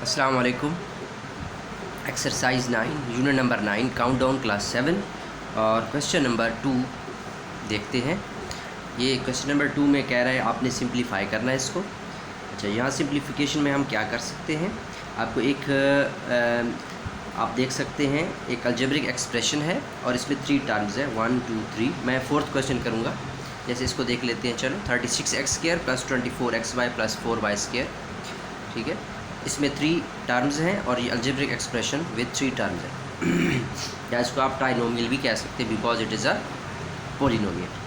अस्सलाम वालेकुम। Exercise 9 unit number 9 countdown class 7 और क्वेश्चन नंबर 2 देखते हैं। ये क्वेश्चन नंबर 2 में कह रहा है आपने सिंप्लीफाई करना है इसको। अच्छा, यहाँ सिंप्लीफिकेशन में हम क्या कर सकते हैं, आपको एक आप देख सकते हैं एक अलजेब्रिक एक्सप्रेशन है और इसमें 3 टर्म्स है 1 2 3। मैं 4th क्वेश्चन करूँगा। जैसे इसको देख लेते हैं। चलो 36x² + 24xy + 4y²। ठीक है, इसमें 3 टर्म्स हैं और ये अलजेब्रिक एक्सप्रेशन विद 3 टर्म्स है या इसको आप ट्राइनोमियल भी कह सकते हैं because it is a polynomial.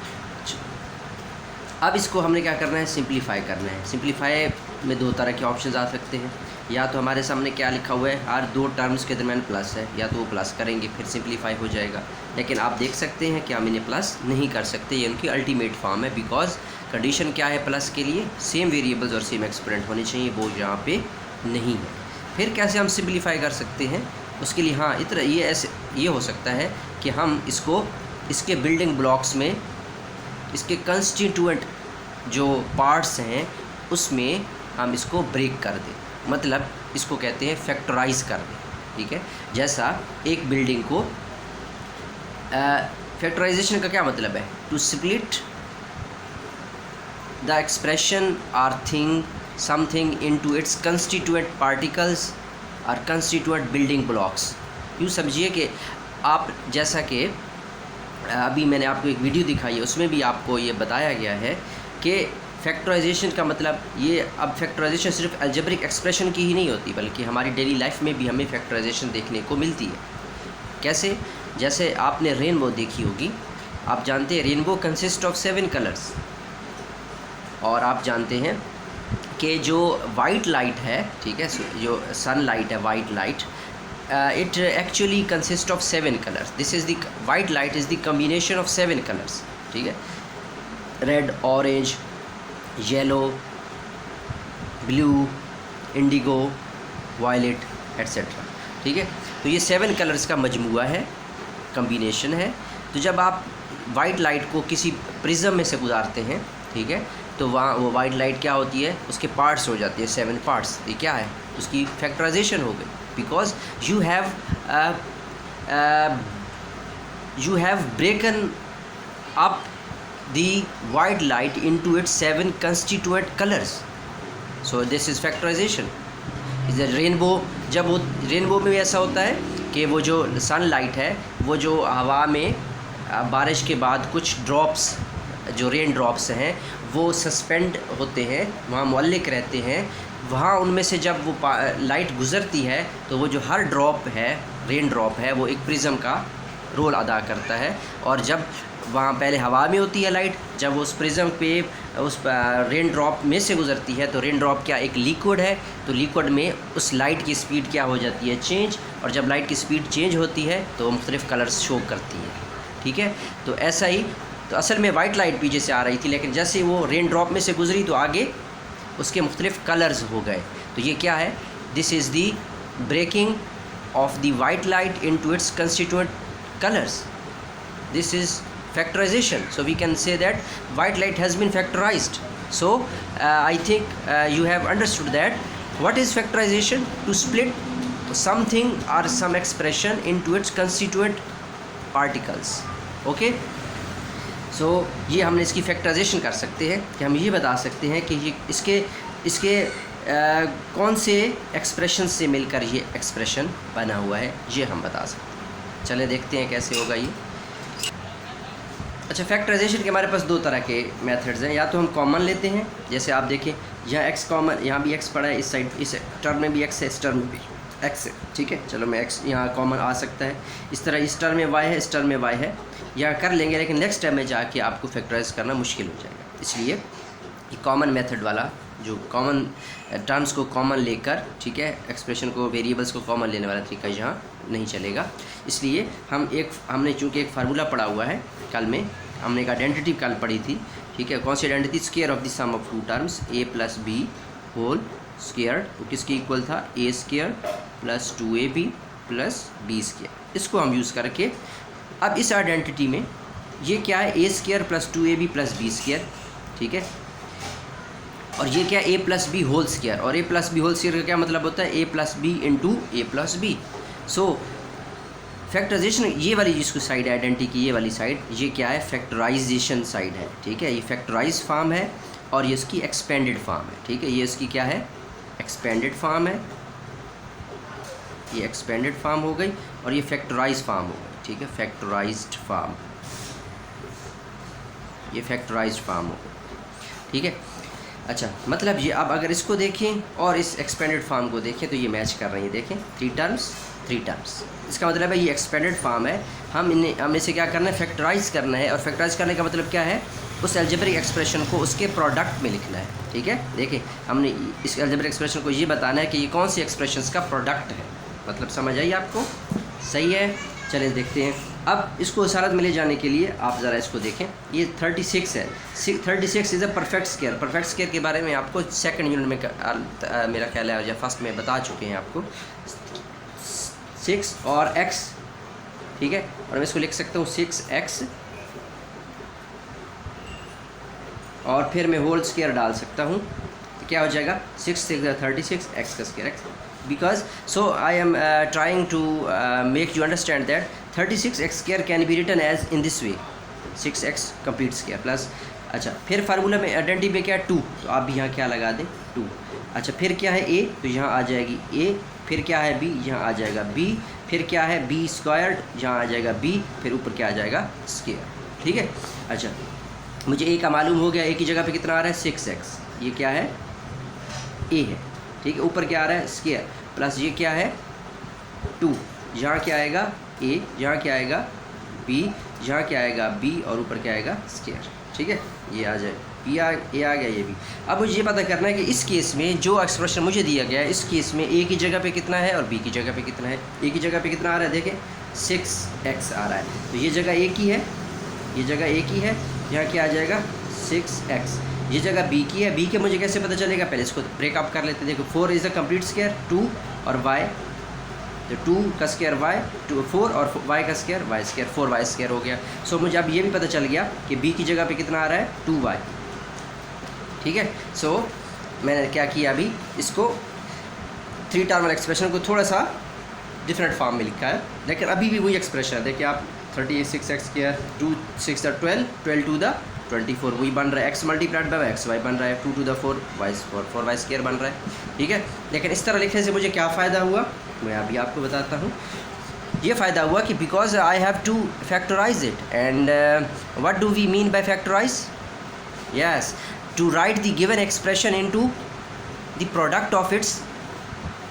अब इसको हमने क्या करना है, सिंप्लीफाई करना है। सिंप्लीफाई में 2 तरह के ऑप्शंस आ सकते हैं। या तो हमारे सामने क्या लिखा हुआ है, हर 2 टर्म्स के दरमियान प्लस है, या तो वो प्लस करेंगे फिर सिंप्लीफाई हो जाएगा। लेकिन आप देख सकते हैं कि हम इन्हें प्लस नहीं कर सकते, ये उनकी अल्टीमेट फॉर्म है। बिकॉज कंडीशन क्या है प्लस के लिए, सेम वेरिएबल्स और सेम एक्सपोनेंट होने चाहिए, वो यहाँ पे नहीं है। फिर कैसे हम सिंप्लीफाई कर सकते हैं उसके लिए, हाँ इतना ये ऐसे ये हो सकता है कि हम इसको इसके बिल्डिंग ब्लॉक्स में इसके कंस्टिट्यूएंट जो पार्ट्स हैं उसमें हम इसको ब्रेक कर दें, मतलब इसको कहते हैं फैक्टराइज कर दें। ठीक है, जैसा एक बिल्डिंग को फैक्टराइजेशन का क्या मतलब है, to split the expression or thing something into its constituent particles और कंस्टिट्यूएंट बिल्डिंग ब्लॉक्स। यूँ समझिए कि आप जैसा कि अभी मैंने आपको एक वीडियो दिखाई है, उसमें भी आपको ये बताया गया है कि फैक्टराइजेशन का मतलब ये, अब फैक्टराइजेशन सिर्फ अलजेब्रिक एक्सप्रेशन की ही नहीं होती बल्कि हमारी डेली लाइफ में भी हमें फैक्टराइजेशन देखने को मिलती है। कैसे, जैसे आपने रेनबो देखी होगी, आप जानते हैं रेनबो कंसिस्ट ऑफ 7 कलर्स। और आप जानते हैं कि जो वाइट लाइट है, ठीक है, जो सनलाइट है white light, it actually consists of 7 colors. This is the white light is the combination of 7 colors. ठीक है, red, orange, yellow, blue, indigo, violet etcetera. ठीक है, तो ये 7 कलर्स का मजमूआ है, कम्बिनेशन है। तो जब आप वाइट लाइट को किसी प्रिज्म में से गुजारते हैं, ठीक है, तो वहाँ वो वाइट लाइट क्या होती है, उसके पार्ट्स हो जाती है 7 पार्ट्स। ये क्या है, उसकी फैक्टराइजेशन हो गई। Because you have broken up the white light into its 7 constituent colors. So this is factorization. Is a rainbow, जब वो रेनबो में भी ऐसा होता है कि वो जो सनलाइट है वो जो हवा में बारिश के बाद कुछ ड्रॉप्स, जो रेन ड्रॉप्स हैं वो सस्पेंड होते हैं, वहाँ मुअल्लिक रहते हैं। वहाँ उनमें से जब वो लाइट गुज़रती है तो वो जो हर ड्रॉप है, रेन ड्रॉप है, वो एक प्रिज्म का रोल अदा करता है। और जब वहाँ पहले हवा में होती है लाइट, जब उस प्रिज्म पे उस रेन ड्रॉप में से गुज़रती है तो रेन ड्रॉप क्या एक लिक्विड है, तो लिक्विड में उस लाइट की स्पीड क्या हो जाती है, चेंज। और जब लाइट की स्पीड चेंज होती है तो मुख्तलिफ़ कलर्स शो करती है। ठीक है, तो ऐसा ही, तो असल में वाइट लाइट पीछे से आ रही थी, लेकिन जैसे वो रेन ड्रॉप में से गुजरी तो आगे उसके मुख्तलिफ़ कलर्स हो गए। तो ये क्या है, this is the breaking of the white light into its constituent colours. This is factorization. So we can say that white light has been factorized. So I think you have understood that what is factorization, to split something or some expression into its constituent particles. Okay, so ये हमने इसकी factorisation कर सकते हैं कि हम ये बता सकते हैं कि ये इसके कौन से एक्सप्रेशन से मिलकर ये एक्सप्रेशन बना हुआ है, ये हम बता सकते हैं। चले देखते हैं कैसे होगा ये। अच्छा, फैक्टराइजेशन के हमारे पास 2 तरह के मेथड्स हैं। या तो हम कॉमन लेते हैं, जैसे आप देखें यहाँ x कॉमन, यहाँ भी x पड़ा है, इस साइड इस टर्म में भी x है, इस टर्म में भी x है। ठीक है, चलो मैं x यहाँ कॉमन आ सकता है। इस तरह इस टर्म में y है, इस टर्म में y है, यहाँ कर लेंगे, लेकिन नेक्स्ट टाइम में जाके आपको फैक्टराइज करना मुश्किल हो जाएगा। इसलिए ये कॉमन मेथड वाला, जो कॉमन टर्म्स को कॉमन लेकर, ठीक है, एक्सप्रेशन को, वेरिएबल्स को कॉमन लेने वाला तरीका यहाँ नहीं चलेगा। इसलिए हमने चूँकि एक फार्मूला पढ़ा हुआ है, कल में हमने एक आइडेंटिटी कल पढ़ी थी। ठीक है, कौन सी identity, square of the sum of 2 terms a + b whole square, तो किसके इक्वल था, a² + 2ab + b²। इसको हम यूज़ करके अब इस आइडेंटिटी में ये क्या है, a² + 2ab + b²। ठीक है, और ये क्या ए प्लस बी होल स्क्वायर, और ए प्लस बी होल स्क्वायर का क्या मतलब होता है, ए प्लस बी इंटू ए प्लस बी। सो फैक्टराइजेशन, ये वाली जिसको साइड आइडेंटिटी की ये वाली साइड, ये क्या है, फैक्टराइजेशन साइड है, ठीक है। ये फैक्टराइज फॉर्म है और ये इसकी एक्सपेंडेड फॉर्म है, ठीक है। ये इसकी क्या है, एक्सपेंडेड फॉर्म है, ये एक्सपेंडेड फॉर्म हो गई, और ये फैक्टराइज फॉर्म हो गई, ठीक है। फैक्टराइज्ड फॉर्म, ये फैक्टराइज्ड फॉर्म हो गई, ठीक है। अच्छा, मतलब ये अब अगर इसको देखें और इस एक्सपेंडेड फॉर्म को देखें तो ये मैच कर रही है, देखें 3 टर्म्स। इसका मतलब है ये एक्सपेंडेड फॉर्म है, हम इसे क्या करना है, फैक्टराइज करना है। और फैक्टराइज करने का मतलब क्या है, उस अलजेब्रिक एक्सप्रेशन को उसके प्रोडक्ट में लिखना है, ठीक है। देखिए हमने इस अलजेब्रिक एक्सप्रेशन को ये बताना है कि ये कौन सी एक्सप्रेशंस का प्रोडक्ट है, मतलब समझ आई आपको, सही है। चलिए देखते हैं। अब इसको इशारत में ले जाने के लिए आप ज़रा इसको देखें, ये 36 है। 36 is a perfect square. Perfect square के बारे में आपको सेकंड यूनिट में मेरा ख्याल है या फर्स्ट में बता चुके हैं आपको, 6 और x, ठीक है। और मैं इसको लिख सकता हूँ 6x, और फिर मैं होल स्क्वायर डाल सकता हूँ, तो क्या हो जाएगा, 6 6 36 x का square x, because so I am trying to make you understand that 36x square can be written as in this way, 6x complete square plus, अच्छा फिर फार्मूला में आइडेंटिटी में क्या है 2, तो आप भी यहाँ क्या लगा दें 2। अच्छा फिर क्या है a, तो यहाँ आ जाएगी a, फिर क्या है b, यहाँ आ जाएगा b, फिर क्या है b स्क्वायर्ड, यहाँ आ जाएगा b, फिर ऊपर क्या आ जाएगा स्क्वायर, ठीक है। अच्छा मुझे a का मालूम हो गया, a की जगह पे कितना आ रहा है 6x, ये क्या है a है, ठीक है। ऊपर क्या आ रहा है स्क्वायर, प्लस ये क्या है 2, यहाँ क्या आएगा a, यहाँ क्या आएगा b, यहाँ क्या आएगा b, और ऊपर क्या आएगा स्क्वायर, ठीक है। ये आ जाए b आ गया, ये भी। अब मुझे ये पता करना है कि इस केस में जो एक्सप्रेशन मुझे दिया गया है, इस केस में a की जगह पे कितना है और b की जगह पे कितना है। a की जगह पे कितना आ रहा है, देखें 6x आ रहा है, तो ये जगह a की है, ये जगह a की है, यहाँ क्या आ जाएगा 6x, ये जगह b की है। b के मुझे कैसे पता चलेगा, पहले इसको ब्रेकअप कर लेते हैं। देखो 4 इज़ द कंप्लीट स्क्वायर, 2 और y, तो 2 का स्क्वायर y, 4 और y का square y square, 4y square हो गया। सो मुझे अब ये भी पता चल गया कि b की जगह पे कितना आ रहा है 2y, ठीक है। सो मैंने क्या किया, अभी इसको 3 टर्मल एक्सप्रेशन को थोड़ा सा डिफरेंट फॉर्म में लिखा है, लेकिन अभी भी वही एक्सप्रेशन है। देखिए आप 36x स्क्वायर, 2 6 12, 12 टू द 24, वही बन रहा है, x multiplied by x, y बन रहा है 2 to the 4 y, 4y square बन रहा है, ठीक है। लेकिन इस तरह लिखने से मुझे क्या फ़ायदा हुआ, मैं अभी आपको बताता हूँ। ये फ़ायदा हुआ कि because I have to factorise it, and what do we mean by factorise, yes, to write the given expression into the product of its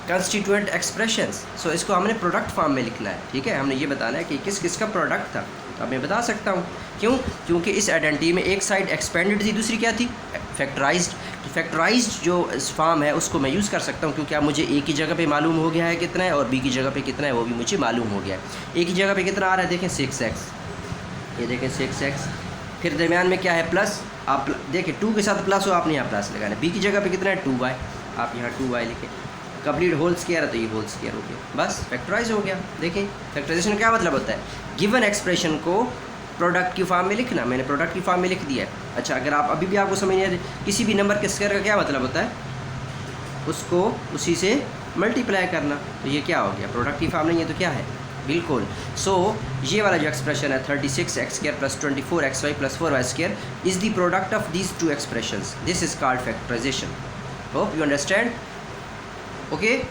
constituent expressions. So इसको हमने प्रोडक्ट फॉर्म में लिखना है, ठीक है। हमने ये बताना है कि किस किस का प्रोडक्ट था, तो अब मैं बता सकता हूँ क्यों, क्योंकि इस आइडेंटिटी में एक साइड एक्सपेंडेड थी, दूसरी क्या थी फैक्टराइज्ड। तो फैक्टराइज्ड जो फॉर्म है उसको मैं यूज़ कर सकता हूँ, क्योंकि अब मुझे a की जगह पे मालूम हो गया है कितना है, और b की जगह पे कितना है वो भी मुझे मालूम हो गया है। a की जगह पे कितना आ रहा है, देखें 6x, ये देखें 6x, फिर दरमियान में क्या है प्लस, आप देखें 2 के साथ प्लस हो, आपने यहाँ प्लस लगाना है। b की जगह पे कितना है 2y, आप यहाँ 2y लिखें, कंप्लीट होल स्क्वायर है तो ये होल स्क्वायर हो गया, बस फैक्टराइज हो गया। देखिए फैक्टराइजेशन क्या मतलब होता है, गिवन एक्सप्रेशन को प्रोडक्ट की फॉर्म में लिखना, मैंने प्रोडक्ट की फॉर्म में लिख दिया है। अच्छा अगर आप अभी भी आपको समझ नहीं आ रही, किसी भी नंबर के स्क्वायर का क्या मतलब होता है, उसको उसी से मल्टीप्लाई करना, तो ये क्या हो गया, प्रोडक्ट की फॉर्म नहीं है तो क्या है, बिल्कुल। सो ये वाला जो एक्सप्रेशन है 36x square plus 24xy plus 4y square is the product of these 2 expressions, this is called factorization. Hope you understand, okay.